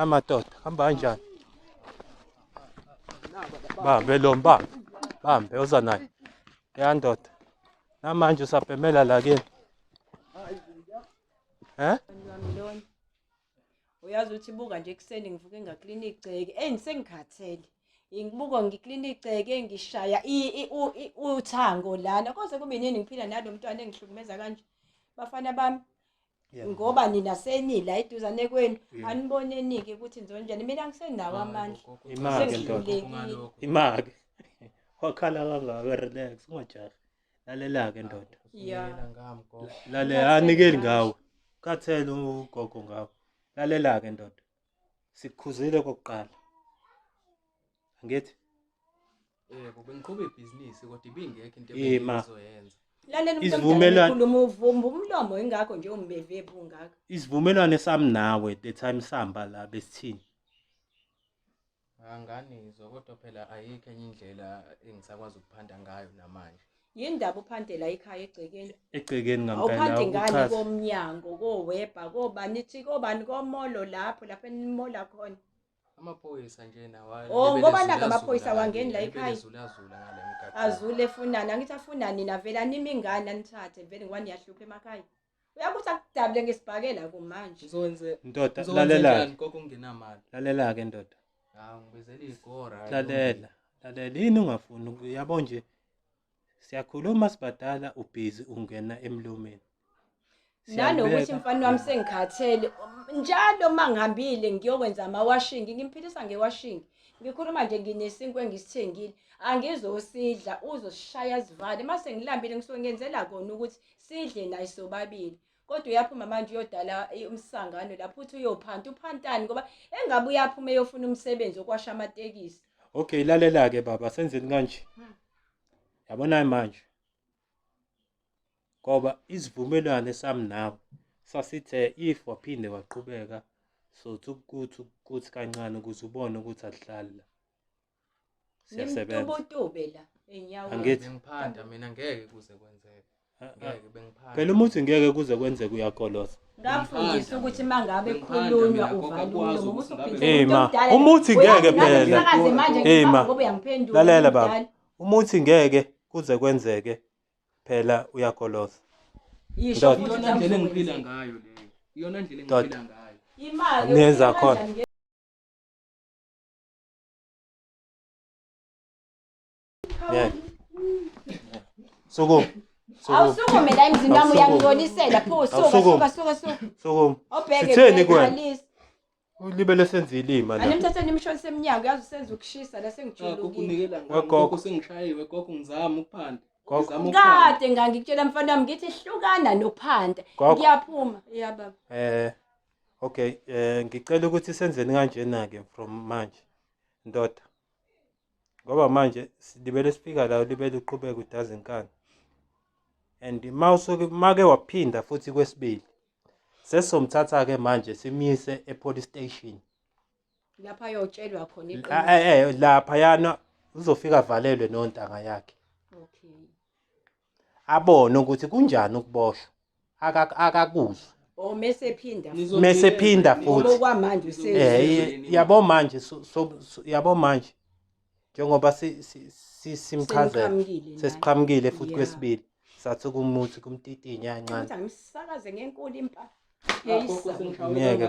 Madoda, hamba kanjani? Bambe lo mbambe. Bambe oza naye. Ndoda. Namanje usabhemela la kini. Uyazi ukuthi buka nje ekuseni ngivuke ngaklini igceke sengikhathele. Ngibuka ngiklini igceke ngishaya uthango lana. Konke kube yini ngiphila nalo mntwana engihlukumeza kanje. Bafana bami ngoba nina senila eduzane kwenu aniboneni-ke ukuthi nizonjani. Mina ngisenawo amandla. Imake ndoda. Imake. Wakhala kangaka relax ungajahi. Lalela-ke ndoda. Lale anikeli ngawe. Kathela ugogo ngawe. Lalela-ke ndoda. Sikukhuzile kokuqala. Angithi? Yebo bengiqhubha ibhizinisi kodwa ibingekho into engizoyenza. Lalela umuntu uvumba umlomo ingakho nje umbeve bungaka. Isivumelwano sami nawe the time sihamba la besithini. Anganizwa kodwa phela ayikho enye indlela engisakwazi ukuphanda ngayo namanje. Yini ndaba uphandela ekhaya egcekeni? Egcekeni ngempela awuphande ngani komnyango kowebha kobani ithi kobani komolo lapho enimola khona. Amaphoyisa nje nawa. Ngoba naka amaphoyisa wangeni la ekhaya. Azula ngale mkhathi. Azule efunani angithi afunani na vela nimi ingane anithathe vele ngwani yahlupha emakhaya. Uyakuthi akudabule ngesibhakela kumanje. Ngizokwenze ndoda lalela konke kungenamali. Lalela-ke ndoda. Ngibizela igora. Lalela yini ungafuni yabo nje siyakhuluma sibadala ubhizi ungena emlomeni. Nanokuthi mfana wami sengikhathele njalo mangihambile ngiyokwenza amawashing ngimphilisa ngewashing. Ngikhuluma nje nginesinkwe engisithengile angizosidla uzosishaya sivale mase ngilambile ngisuke ngenzela kona ukuthi sidle naye sobabili. Kodwa uyaphuma manje uyodala umsangano lapho uthi uyophanta uphantani ngoba engabe uyaphuma eyofuna umsebenzi okwasha amatekisi. Okay lalela-ke baba senzeni kanje. Yabona manje ngoba isivumelwano sami nawe sasithe if waphinde waqhubeka sothi ukuthi kancane ukuze ubone ukuthi adihlali la. Siyasebenza. Ngimtubutube la enyaweni. Angithi ngiphanda mina ngeke kuze kwenzeke. Ngeke bengiphanda. Phela umuthi ngeke kuze kwenzeke uyakolosa. Ngafundisa ukuthi mangabe khulunywa uvalule ngoba umuthi ngeke phela. Ngoba uyangiphendula. Lalela baba. Umuthi ngeke kuze kwenzeke phela uyakolosa. Yisho iyona ndlela engiphila ngayo leyo. Iyona ndlela engiphila ngayo. Imali nenza khona. Yeah. Sukuma. Awusukume la emzini wami uyangiyolisela pho suka. Sukuma. Sitheni kwena? Ulibele senza ilima la. Animthatheni imishoni seminyango yazi usenza ukushisa la sengijulukile. Ukunikela ngakho sengishayiwe gogo ngizama ukuphanda. Kade ngangikutshela mfana wami ngithi hlukana nophanda. Ngiyaphuma yaba. Okay ngicela ukuthi senzeni kanjena-ke from manje ndoda. Ngoba manje libele sifika la libele uqhubeka udazinkani. And make waphinda futhi kwesibili. Sesomthatha-ke manje simise epolice station. Lapha ayotshelwa khona iqiniso. Lapha yana uzofika valelwe nontanga yakhe. Okay. Abone ukuthi kunjani ukuboshwa. Akakuzwe. Mesephinda futhi. Okwamanje yabo manje yabo manje. Njengoba simchazela sesiqhamukile futhi kwesibili. Sathi kumuthi kumtitinya kancane. Ngisakaze ngenkulu impahla. Ngeke